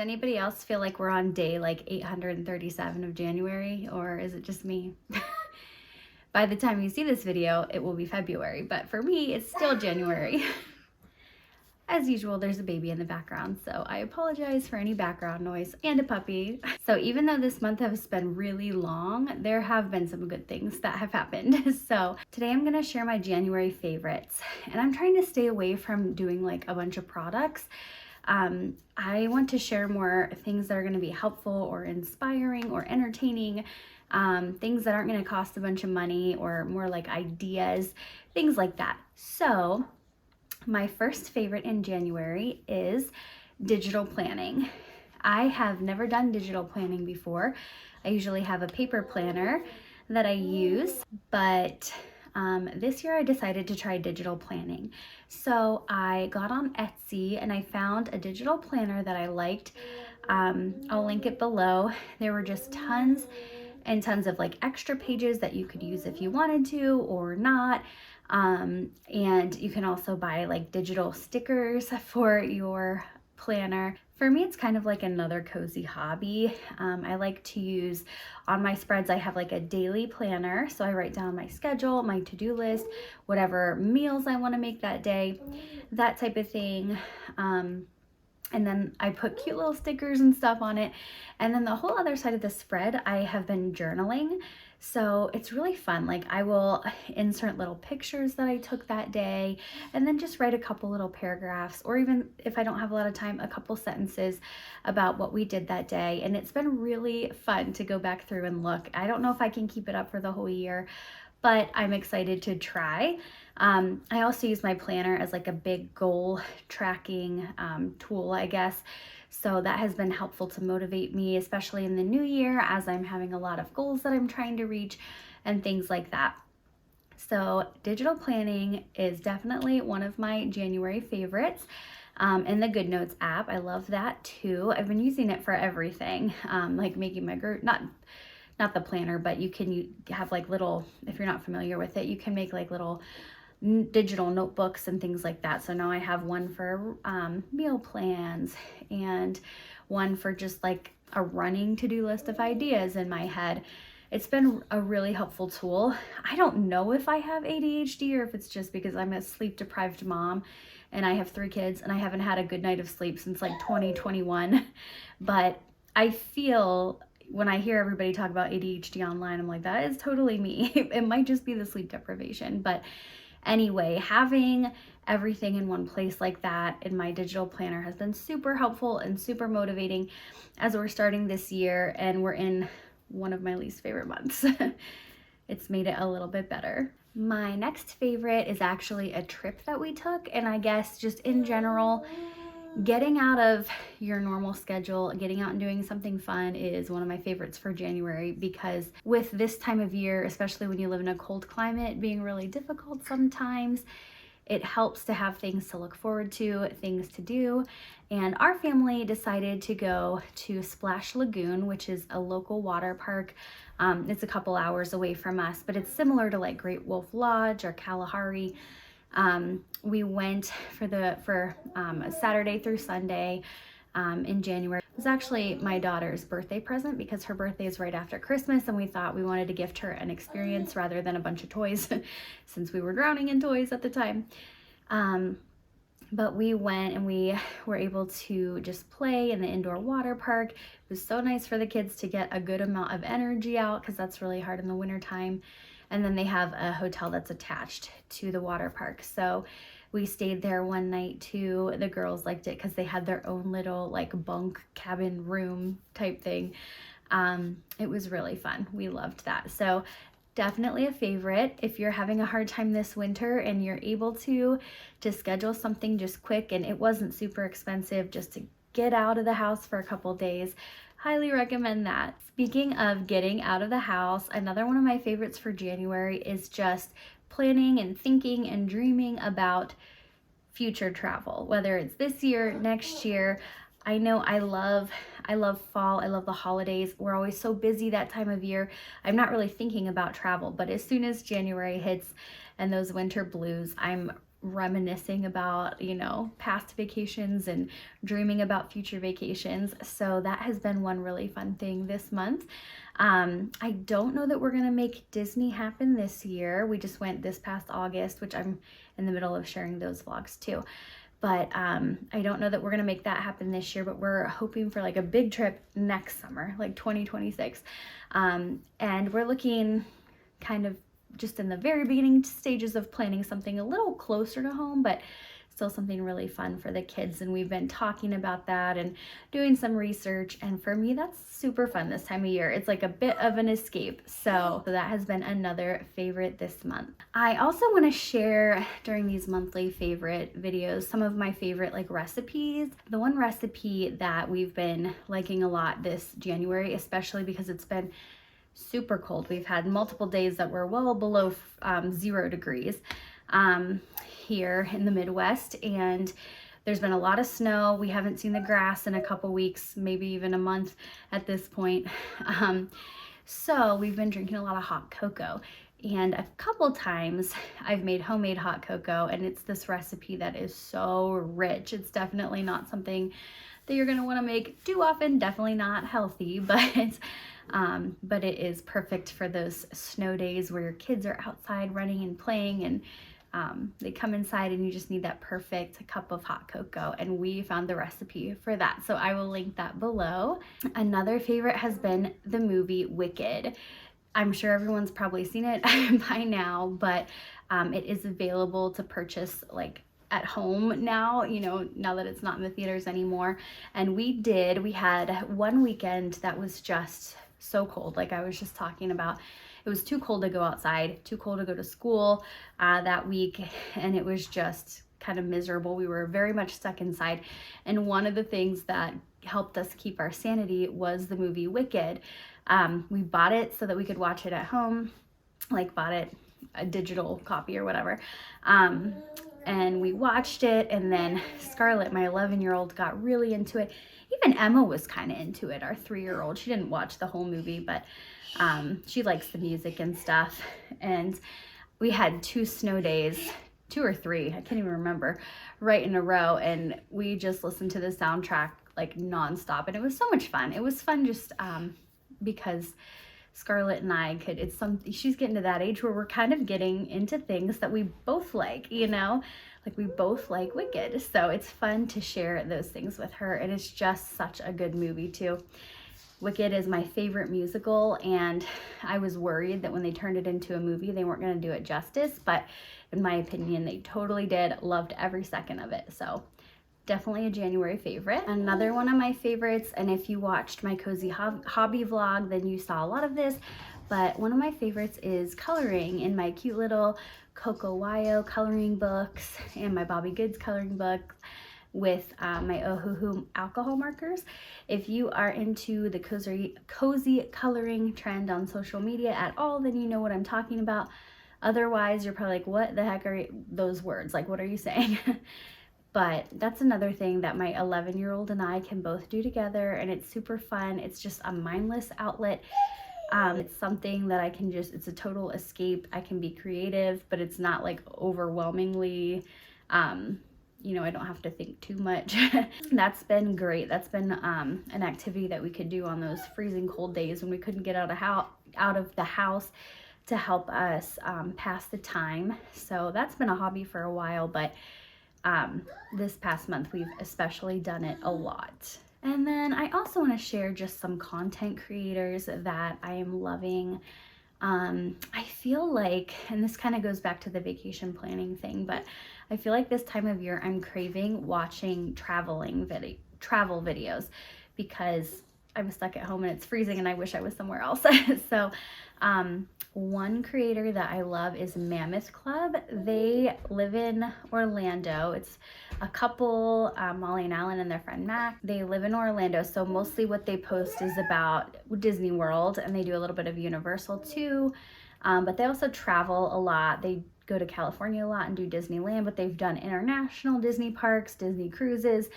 anybody else feel like we're on day like 837 of January, or is it just me? By the time you see this video, it will be February, but for me, it's still January. As usual, there's a baby in the background, so I apologize for any background noise, and a puppy. So even though this month has been really long, there have been some good things that have happened. So today I'm gonna share my January favorites, and I'm trying to stay away from doing like a bunch of products. I want to share more things that are gonna be helpful or inspiring or entertaining, things that aren't gonna cost a bunch of money, or more like ideas, things like that. So my first favorite in January is digital planning. I have never done digital planning before. I usually have a paper planner that I use, but this year I decided to try digital planning. So I got on Etsy and I found a digital planner that I liked. I'll link it below. There were just tons and tons of like extra pages that you could use if you wanted to or not. And you can also buy like digital stickers for your planner. For me, it's kind of like another cozy hobby. I like to use, on my spreads, I have like a daily planner. So I write down my schedule, my to-do list, whatever meals I want to make that day, that type of thing. And then I put cute little stickers and stuff on it. And then the whole other side of the spread, I have been journaling. So it's really fun. Like I will insert little pictures that I took that day, and then just write a couple little paragraphs, or even if I don't have a lot of time, a couple sentences about what we did that day. And it's been really fun to go back through and look. I don't know if I can keep it up for the whole year, but I'm excited to try. I also use my planner as like a big goal tracking tool, I guess. So that has been helpful to motivate me, especially in the new year, as I'm having a lot of goals that I'm trying to reach and things like that. So digital planning is definitely one of my January favorites. And the Good Notes app, I love that too. I've been using it for everything, like making my not the planner, but you can have like little, if you're not familiar with it, you can make like little digital notebooks and things like that. So now I have one for meal plans and one for just like a running to-do list of ideas in my head. It's been a really helpful tool. I don't know if I have ADHD or if it's just because I'm a sleep deprived mom and I have 3 kids and I haven't had a good night of sleep since like 2021. But I feel when I hear everybody talk about ADHD online, I'm like, that is totally me. It might just be the sleep deprivation, but anyway, having everything in one place like that in my digital planner has been super helpful and super motivating as we're starting this year and we're in one of my least favorite months. It's made it a little bit better. My next favorite is actually a trip that we took, and I guess just in general, getting out of your normal schedule, getting out and doing something fun is one of my favorites for January, because with this time of year, especially when you live in a cold climate, being really difficult sometimes, it helps to have things to look forward to, things to do. And our family decided to go to Splash Lagoon, which is a local water park. It's a couple hours away from us, but it's similar to like Great Wolf Lodge or Kalahari. We went for Saturday through Sunday in January. It was actually my daughter's birthday present because her birthday is right after Christmas, and we thought we wanted to gift her an experience rather than a bunch of toys since we were drowning in toys at the time. But we went and we were able to just play in the indoor water park. It was so nice for the kids to get a good amount of energy out, because that's really hard in the winter time. And then they have a hotel that's attached to the water park. So we stayed there one night too. The girls liked it because they had their own little like bunk cabin room type thing. It was really fun. We loved that. So definitely a favorite. If you're having a hard time this winter and you're able to schedule something just quick, and it wasn't super expensive, just to get out of the house for a couple days, highly recommend that. Speaking of getting out of the house, another one of my favorites for January is just planning and thinking and dreaming about future travel, whether it's this year, next year. I know I love fall. I love the holidays. We're always so busy that time of year. I'm not really thinking about travel, but as soon as January hits and those winter blues, I'm reminiscing about, you know, past vacations and dreaming about future vacations. So that has been one really fun thing this month. I don't know that we're gonna make Disney happen this year. We just went this past August, which I'm in the middle of sharing those vlogs too. But I don't know that we're gonna make that happen this year, but we're hoping for like a big trip next summer, like 2026. And we're looking kind of just in the very beginning stages of planning something a little closer to home, but still something really fun for the kids. And we've been talking about that and doing some research. And for me, that's super fun this time of year. It's like a bit of an escape. So that has been another favorite this month. I also want to share during these monthly favorite videos some of my favorite like recipes. The one recipe that we've been liking a lot this January, especially because it's been super cold. We've had multiple days that were well below 0 degrees here in the Midwest, and there's been a lot of snow. We haven't seen the grass in a couple weeks, maybe even a month at this point. So we've been drinking a lot of hot cocoa, and a couple times I've made homemade hot cocoa, and it's this recipe that is so rich. It's definitely not something that you're gonna wanna make too often, definitely not healthy, but it is perfect for those snow days where your kids are outside running and playing, and they come inside and you just need that perfect cup of hot cocoa, and we found the recipe for that, so I will link that below. Another favorite has been the movie Wicked. I'm sure everyone's probably seen it by now, but it is available to purchase like at home now, you know, now that it's not in the theaters anymore. And we had one weekend that was just so cold, like I was just talking about. It was too cold to go outside, too cold to go to school that week, and it was just kind of miserable. We were very much stuck inside, and one of the things that helped us keep our sanity was the movie Wicked. We bought it so that we could watch it at home, like bought it a digital copy or whatever, and we watched it, and then Scarlett, my 11-year-old, got really into it. Even Emma was kind of into it, our 3-year-old. She didn't watch the whole movie, but she likes the music and stuff. And we had 2 snow days, 2 or 3, I can't even remember, right in a row, and we just listened to the soundtrack like nonstop, and it was so much fun. It was fun just because Scarlett and I could, she's getting to that age where we're kind of getting into things that we both like, you know, like we both like Wicked. So it's fun to share those things with her, and it's just such a good movie too. Wicked is my favorite musical, and I was worried that when they turned it into a movie, they weren't going to do it justice, but in my opinion, they totally did. Loved every second of it. So definitely a January favorite. Another one of my favorites, and if you watched my cozy hobby vlog, then you saw a lot of this, but one of my favorites is coloring in my cute little Coco Wyo coloring books and my Bobby Goods coloring book with my Ohuhu alcohol markers. If you are into the cozy coloring trend on social media at all, then you know what I'm talking about. Otherwise, you're probably like, what the heck are those words? Like, what are you saying? But that's another thing that my 11-year-old and I can both do together, and it's super fun. It's just a mindless outlet. It's something that I can just, it's a total escape. I can be creative, but it's not like overwhelmingly, you know, I don't have to think too much. That's been great. That's been an activity that we could do on those freezing cold days when we couldn't get out of the house to help us pass the time. So that's been a hobby for a while, but this past month we've especially done it a lot. And then I also want to share just some content creators that I am loving. I feel like, and this kind of goes back to the vacation planning thing, but I feel like this time of year I'm craving watching travel videos because I'm stuck at home and it's freezing and I wish I was somewhere else. So one creator that I love is Mammoth Club. They live in Orlando. It's a couple, Molly and Alan and their friend Mac. They live in Orlando, so mostly what they post is about Disney World, and they do a little bit of Universal too, but they also travel a lot. They go to California a lot and do Disneyland, but they've done international Disney parks, Disney cruises,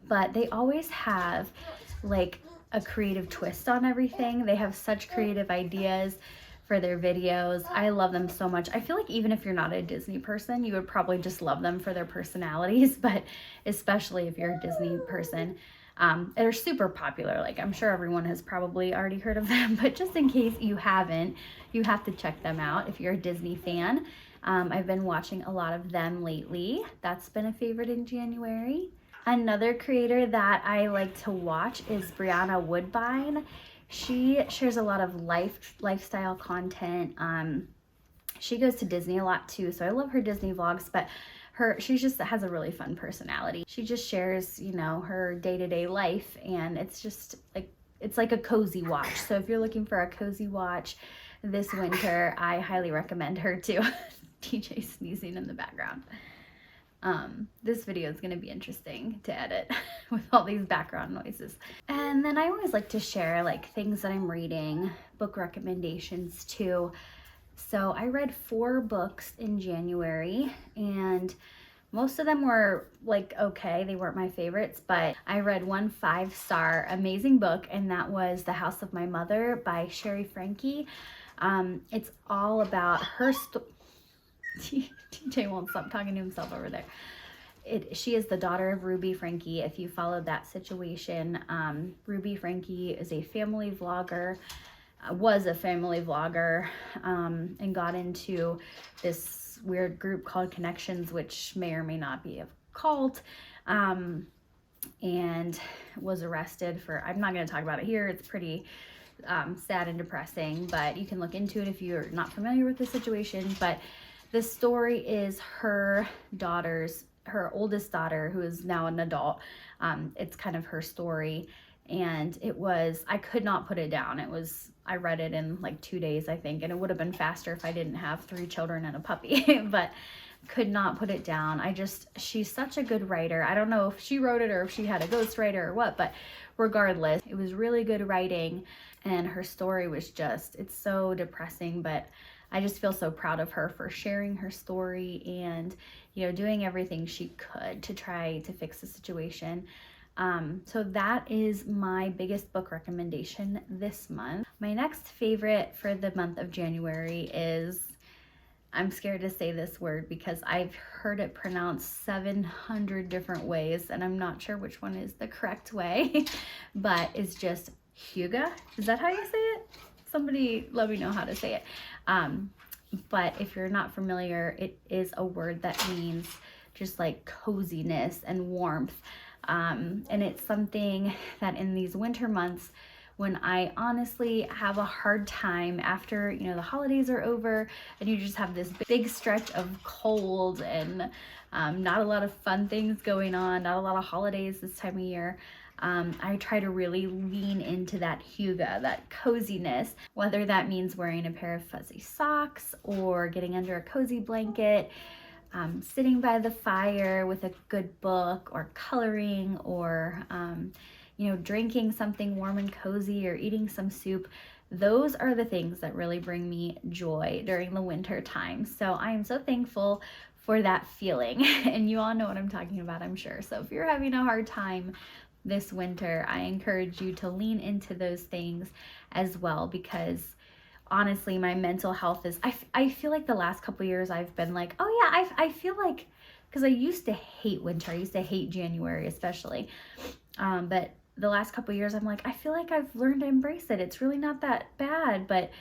but they always have like a creative twist on everything. They have such creative ideas. for their videos. I love them so much. I feel like even if you're not a Disney person, you would probably just love them for their personalities, but especially if you're a Disney person. They're super popular. Like, I'm sure everyone has probably already heard of them, but just in case you haven't, you have to check them out if you're a Disney fan. I've been watching a lot of them lately. That's been a favorite in January. Another creator that I like to watch is Brianna Woodbine. She shares a lot of lifestyle content. She goes to Disney a lot too, so I love her Disney vlogs, but she just has a really fun personality. She just shares, you know, her day-to-day life, and it's just like, it's like a cozy watch. So if you're looking for a cozy watch this winter, I highly recommend her too. DJ sneezing in the background. This video is going to be interesting to edit with all these background noises. And then I always like to share like things that I'm reading, book recommendations too. So I read 4 books in January, and most of them were like okay, they weren't my favorites, but I read one 5-star amazing book, and that was The House of My Mother by Sherry Frankie. It's all about her TJ won't stop talking to himself over there. She is the daughter of Ruby Frankie. If you followed that situation, Ruby Frankie is a family vlogger, was a family vlogger, and got into this weird group called Connections, which may or may not be a cult, and was arrested for, I'm not going to talk about it here. It's pretty sad and depressing, but you can look into it if you're not familiar with the situation. But the story is her oldest daughter, who is now an adult. It's kind of her story. And I could not put it down. I read it in like 2 days, I think, and it would have been faster if I didn't have 3 children and a puppy, but could not put it down. She's such a good writer. I don't know if she wrote it or if she had a ghostwriter or what, but regardless, it was really good writing, and her story was it's so depressing, but I just feel so proud of her for sharing her story and, you know, doing everything she could to try to fix the situation. So that is my biggest book recommendation this month. My next favorite for the month of January is, I'm scared to say this word because I've heard it pronounced 700 different ways, and I'm not sure which one is the correct way, but it's just Hygge. Is that how you say it? Somebody let me know how to say it. But if you're not familiar, it is a word that means just like coziness and warmth. And it's something that in these winter months, when I honestly have a hard time after, you know, the holidays are over and you just have this big stretch of cold and not a lot of fun things going on, not a lot of holidays this time of year, I try to really lean into that hygge, that coziness, whether that means wearing a pair of fuzzy socks or getting under a cozy blanket, sitting by the fire with a good book, or coloring, or you know, drinking something warm and cozy, or eating some soup. Those are the things that really bring me joy during the winter time. So I am so thankful for that feeling, and you all know what I'm talking about, I'm sure. So if you're having a hard time this winter, I encourage you to lean into those things as well, because honestly, my mental health is, I feel like the last couple years I've been like, oh yeah, I feel like, because I used to hate winter, I used to hate January especially, but the last couple years I'm like, I feel like I've learned to embrace it. It's really not that bad. But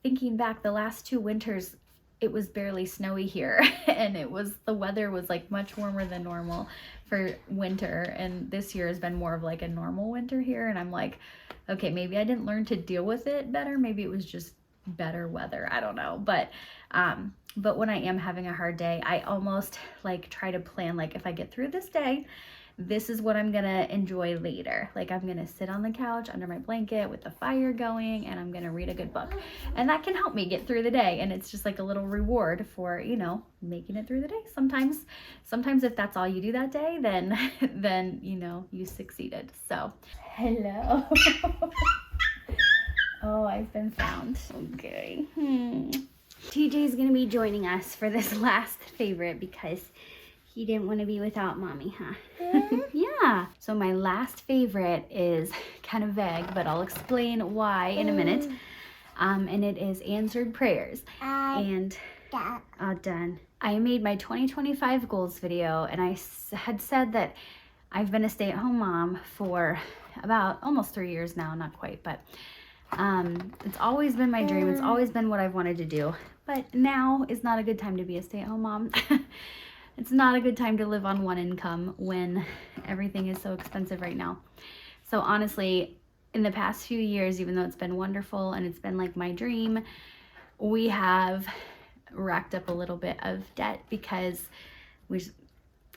thinking back, the last 2 winters, it was barely snowy here, and the weather was like much warmer than normal for winter, and this year has been more of like a normal winter here, and I'm like, okay, maybe I didn't learn to deal with it better, maybe it was just better weather, I don't know. But when I am having a hard day, I almost like try to plan, like, if I get through this day, this is what I'm gonna enjoy later. Like, I'm gonna sit on the couch under my blanket with the fire going, and I'm gonna read a good book, and that can help me get through the day. And it's just like a little reward for, you know, making it through the day. Sometimes if that's all you do that day, then you know, you succeeded. So hello. Oh, I've been found. Okay. TJ's gonna be joining us for this last favorite because he didn't want to be without mommy, huh? Yeah. So my last favorite is kind of vague, but I'll explain why in a minute. and it is answered prayers. And done. I made my 2025 goals video, and I had said that I've been a stay-at-home mom for about almost 3 years now, not quite, but it's always been my dream. It's always been what I've wanted to do. But now is not a good time to be a stay-at-home mom. It's not a good time to live on one income when everything is so expensive right now. So honestly, in the past few years, even though it's been wonderful and it's been like my dream, we have racked up a little bit of debt because we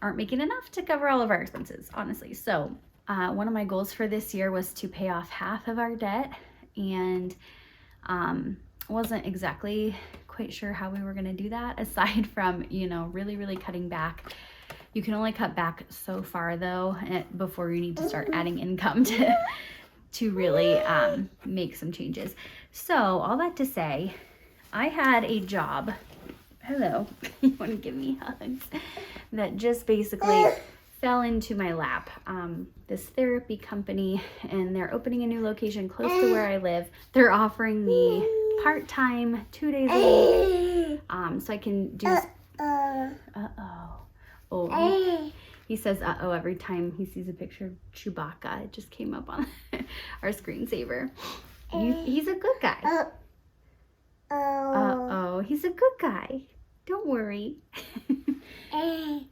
aren't making enough to cover all of our expenses, honestly. So one of my goals for this year was to pay off half of our debt, and wasn't exactly quite sure how we were going to do that, aside from, you know, really cutting back. You can only cut back so far though before you need to start adding income to really make some changes. So all that to say, I had a job, hello, you want to give me hugs, that just basically fell into my lap. This therapy company, and they're opening a new location close to where I live. They're offering me part-time, 2 days a week, so I can do, he says uh-oh every time he sees a picture of Chewbacca. It just came up on our screensaver. He's a good guy. He's a good guy. Don't worry.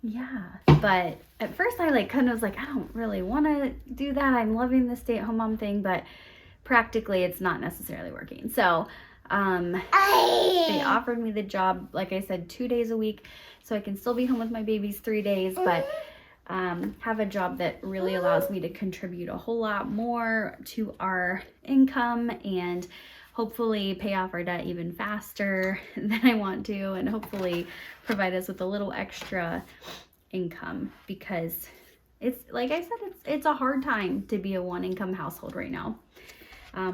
Yeah. But at first I kind of was like, I don't really want to do that. I'm loving the stay-at-home mom thing, but practically it's not necessarily working. So they offered me the job, like I said, 2 days a week, so I can still be home with my babies 3 days, but have a job that really allows me to contribute a whole lot more to our income and hopefully pay off our debt even faster than I want to, and hopefully provide us with a little extra income, because it's, like I said, it's a hard time to be a one-income household right now.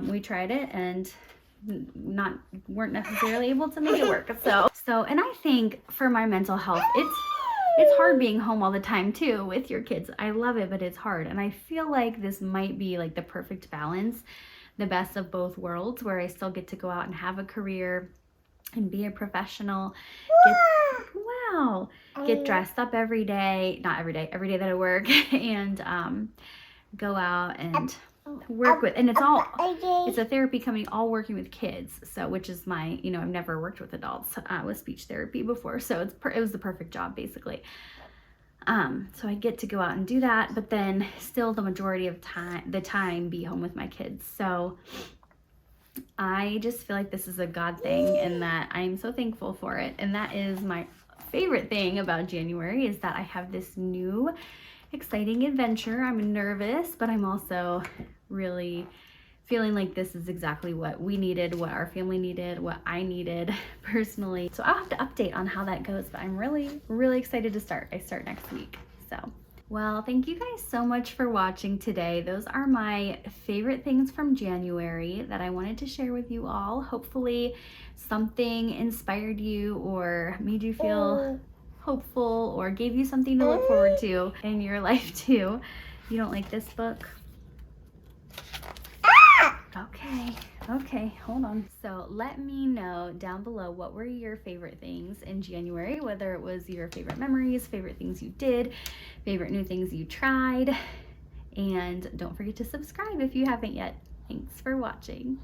We tried it and weren't necessarily able to make it work. So and I think for my mental health, it's hard being home all the time too with your kids. I love it, but it's hard. And I feel like this might be like the perfect balance, the best of both worlds, where I still get to go out and have a career and be a professional, get dressed up every day, not every day, every day that I work, and go out and work with, and it's a therapy company all working with kids, so which is my, you know, I've never worked with adults with speech therapy before, so it was the perfect job basically. So I get to go out and do that, but then still the majority of the time be home with my kids. So I just feel like this is a God thing, and that I'm so thankful for it. And that is my favorite thing about January, is that I have this new exciting adventure. I'm nervous, but I'm also really feeling like this is exactly what we needed, what our family needed, what I needed personally. So I'll have to update on how that goes, but I'm really excited to start. I start next week. So, well, thank you guys so much for watching today. Those are my favorite things from January that I wanted to share with you all. Hopefully something inspired you or made you feel hopeful or gave you something to look forward to in your life too. You don't like this book? Okay, hold on. So let me know down below, what were your favorite things in January, whether it was your favorite memories, favorite things you did, favorite new things you tried, and don't forget to subscribe if you haven't yet. Thanks for watching.